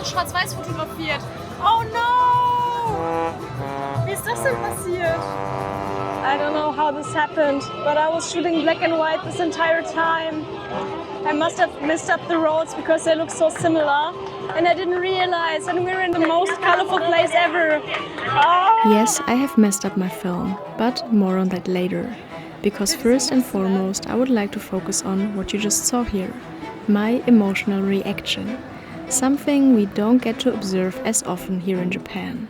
schwarz-weiß fotografiert. Oh no! Wie ist das denn passiert? I don't know how this happened, but I was shooting black and white this entire time. I must have messed up the roads because they look so similar. And I didn't realize, and we're in the most colorful place ever. Oh. Yes, I have messed up my film, but more on that later. Because first and foremost, I would like to focus on what you just saw here. My emotional reaction. Something we don't get to observe as often here in Japan.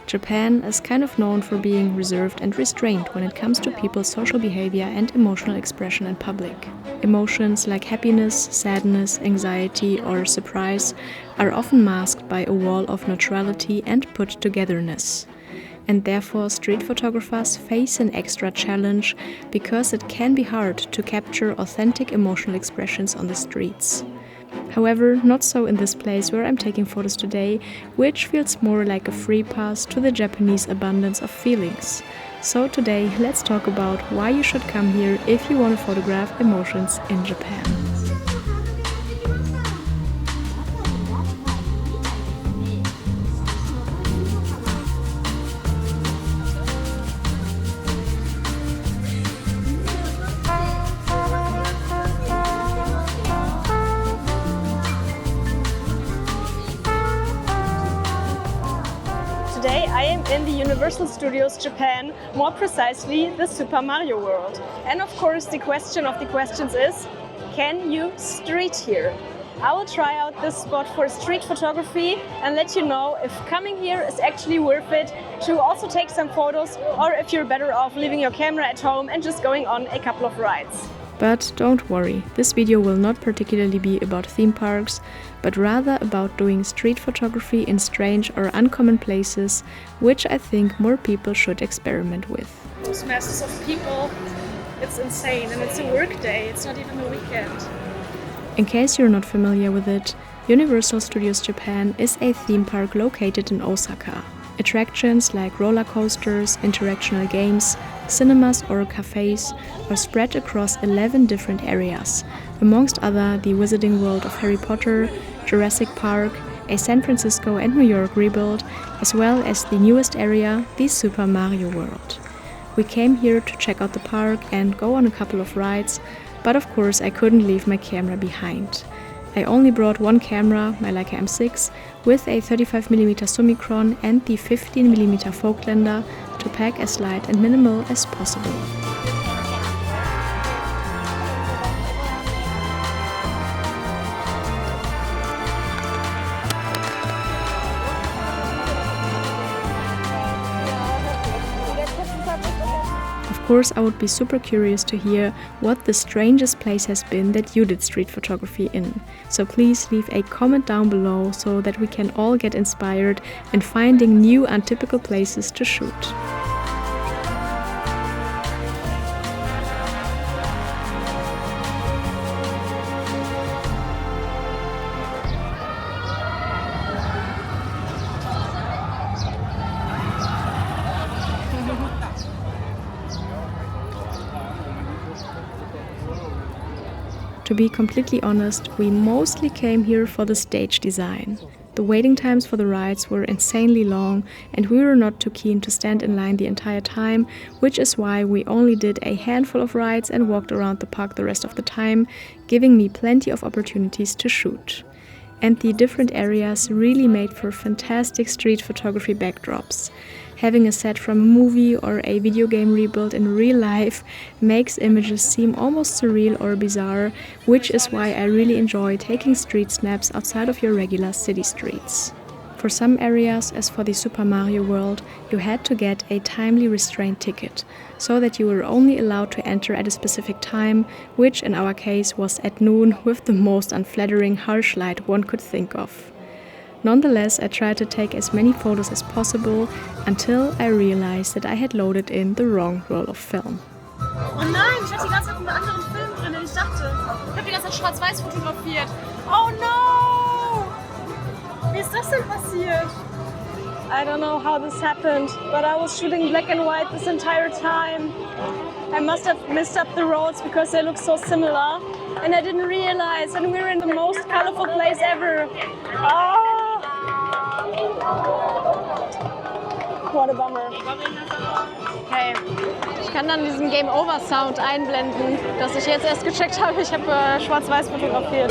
Japan is kind of known for being reserved and restrained when it comes to people's social behavior and emotional expression in public. Emotions like happiness, sadness, anxiety, or surprise are often masked by a wall of neutrality and put-togetherness. And therefore street photographers face an extra challenge because it can be hard to capture authentic emotional expressions on the streets. However, not so in this place where I'm taking photos today, which feels more like a free pass to the Japanese abundance of feelings. So today, let's talk about why you should come here if you want to photograph emotions in Japan. Today I am in the Universal Studios Japan, more precisely the Super Mario World. And of course the question of the questions is, can you street here? I will try out this spot for street photography and let you know if coming here is actually worth it to also take some photos, or if you're better off leaving your camera at home and just going on a couple of rides. But don't worry, this video will not particularly be about theme parks, but rather about doing street photography in strange or uncommon places, which I think more people should experiment with. Those masses of people, it's insane, and it's a work day, it's not even a weekend. In case you're not familiar with it, Universal Studios Japan is a theme park located in Osaka. Attractions like roller coasters, interactional games, cinemas or cafes are spread across 11 different areas, amongst other the Wizarding World of Harry Potter, Jurassic Park, a San Francisco and New York rebuild, as well as the newest area, the Super Mario World. We came here to check out the park and go on a couple of rides, but of course I couldn't leave my camera behind. I only brought one camera, my Leica M6, with a 35mm Summicron and the 15mm Folklander to pack as light and minimal as possible. Of course, I would be super curious to hear what the strangest place has been that you did street photography in. So please leave a comment down below so that we can all get inspired in finding new untypical places to shoot. To be completely honest, we mostly came here for the stage design. The waiting times for the rides were insanely long and we were not too keen to stand in line the entire time, which is why we only did a handful of rides and walked around the park the rest of the time, giving me plenty of opportunities to shoot. And the different areas really made for fantastic street photography backdrops. Having a set from a movie or a video game rebuilt in real life makes images seem almost surreal or bizarre, which is why I really enjoy taking street snaps outside of your regular city streets. For some areas, as for the Super Mario World, you had to get a timely restraint ticket, so that you were only allowed to enter at a specific time, which in our case was at noon with the most unflattering harsh light one could think of. Nonetheless, I tried to take as many photos as possible until I realized that I had loaded in the wrong roll of film. Oh nein, ich hatte die ganze Zeit einen anderen Film drin, ich dachte, ich habe die ganze Zeit schwarz-weiß fotografiert. Oh no! Wie ist das denn passiert? I don't know how this happened, but I was shooting black and white this entire time. I must have messed up the roads because they look so similar. And I didn't realize, and we're in the most colorful place ever. Oh! What a bummer. Okay, ich kann dann diesen Game-Over-Sound einblenden, dass ich jetzt erst gecheckt habe, ich habe schwarz-weiß fotografiert.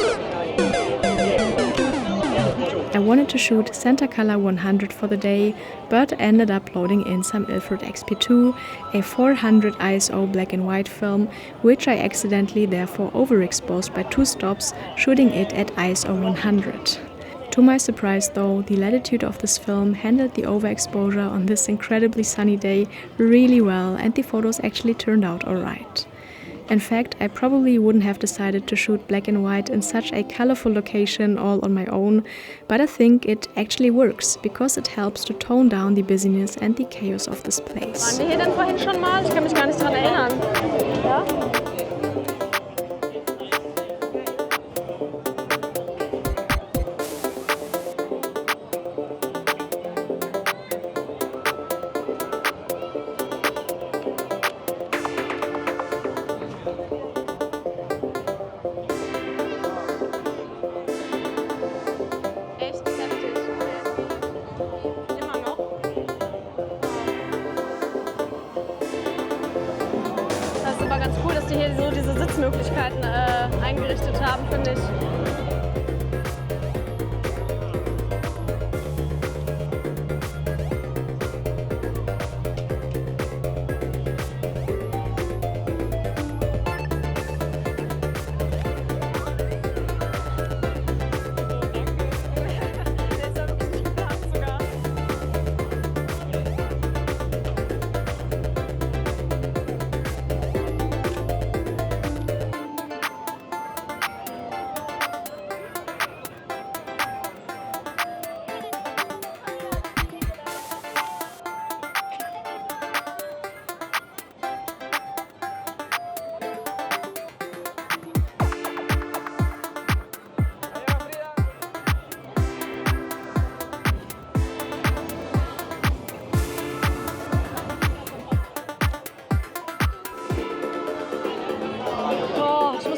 I wanted to shoot Center Color 100 for the day, but ended up loading in some Ilford XP2, a 400 ISO black and white film, which I accidentally therefore overexposed by 2 stops, shooting it at ISO 100. To my surprise though, the latitude of this film handled the overexposure on this incredibly sunny day really well, and the photos actually turned out alright. In fact, I probably wouldn't have decided to shoot black and white in such a colorful location all on my own, but I think it actually works, because it helps to tone down the busyness and the chaos of this place. Waren wir hier denn vorhin schon mal? Ich kann mich gar nicht daran erinnern. Ja? Ganz cool, dass die hier so diese Sitzmöglichkeiten eingerichtet haben, finde ich.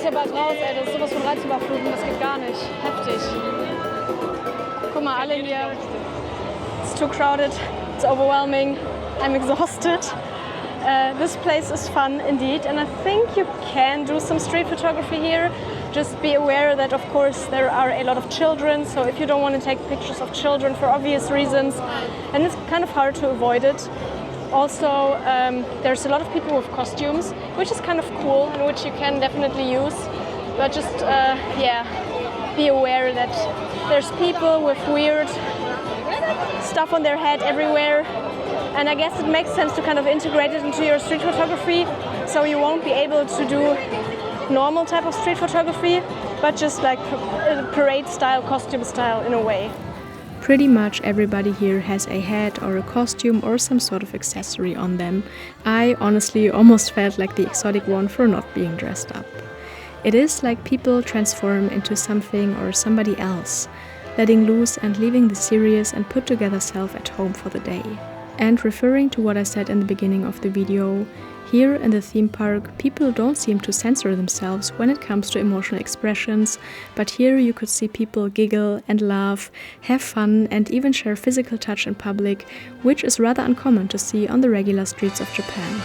Ja bald raus, ey, das ist sowas von Reizüberfluten, das geht gar nicht. Heftig. Guck mal, alle hier. It's too crowded, it's overwhelming, I'm exhausted. This place is fun indeed, and I think you can do some street photography here. Just be aware that, of course, there are a lot of children, so if you don't want to take pictures of children for obvious reasons, and it's kind of hard to avoid it. Also, there's a lot of people with costumes, which is kind of cool and which you can definitely use. But just, yeah, be aware that there's people with weird stuff on their head everywhere. And I guess it makes sense to kind of integrate it into your street photography, so you won't be able to do normal type of street photography, but just like parade style, costume style in a way. Pretty much everybody here has a hat or a costume or some sort of accessory on them. I honestly almost felt like the exotic one for not being dressed up. It is like people transform into something or somebody else, letting loose and leaving the serious and put together self at home for the day. And referring to what I said in the beginning of the video, here in the theme park, people don't seem to censor themselves when it comes to emotional expressions, but here you could see people giggle and laugh, have fun and even share physical touch in public, which is rather uncommon to see on the regular streets of Japan.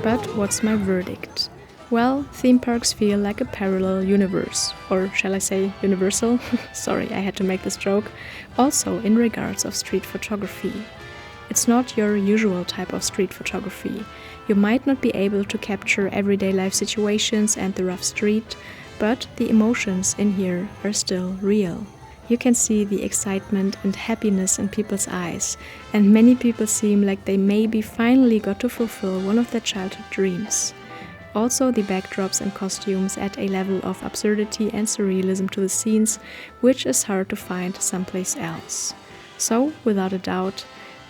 But what's my verdict? Well, theme parks feel like a parallel universe, or shall I say universal? Sorry, I had to make this joke. Also in regards of street photography. It's not your usual type of street photography. You might not be able to capture everyday life situations and the rough street, but the emotions in here are still real. You can see the excitement and happiness in people's eyes, and many people seem like they maybe finally got to fulfill one of their childhood dreams. Also, the backdrops and costumes add a level of absurdity and surrealism to the scenes, which is hard to find someplace else. So, without a doubt,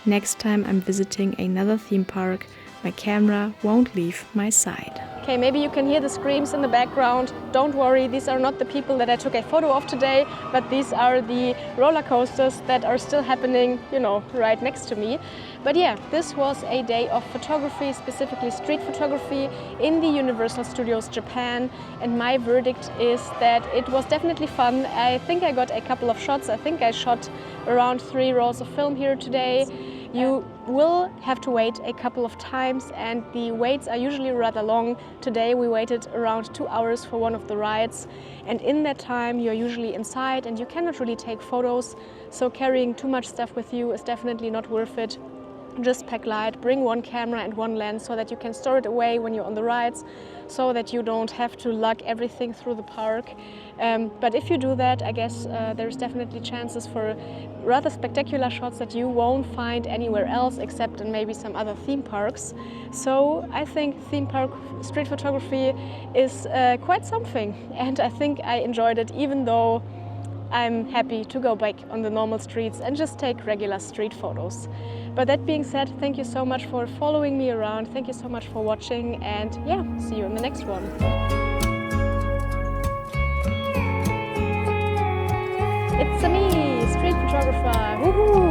next time I'm visiting another theme park, my camera won't leave my side. Okay, maybe you can hear the screams in the background. Don't worry, these are not the people that I took a photo of today, but these are the roller coasters that are still happening, you know, right next to me. But yeah, this was a day of photography, specifically street photography in the Universal Studios Japan, and my verdict is that it was definitely fun. I think I got a couple of shots. I think I shot around 3 rolls of film here today. You will have to wait a couple of times, and the waits are usually rather long. Today we waited around 2 hours for one of the rides, and in that time you're usually inside and you cannot really take photos, so carrying too much stuff with you is definitely not worth it. Just pack light, bring one camera and one lens so that you can store it away when you're on the rides, so that you don't have to lug everything through the park. But if you do that, I guess there's definitely chances for rather spectacular shots that you won't find anywhere else except in maybe some other theme parks. So I think theme park street photography is quite something, and I think I enjoyed it, even though I'm happy to go back on the normal streets and just take regular street photos. But that being said, thank you so much for following me around, thank you so much for watching, and yeah, see you in the next one. It's me, street photographer, woohoo!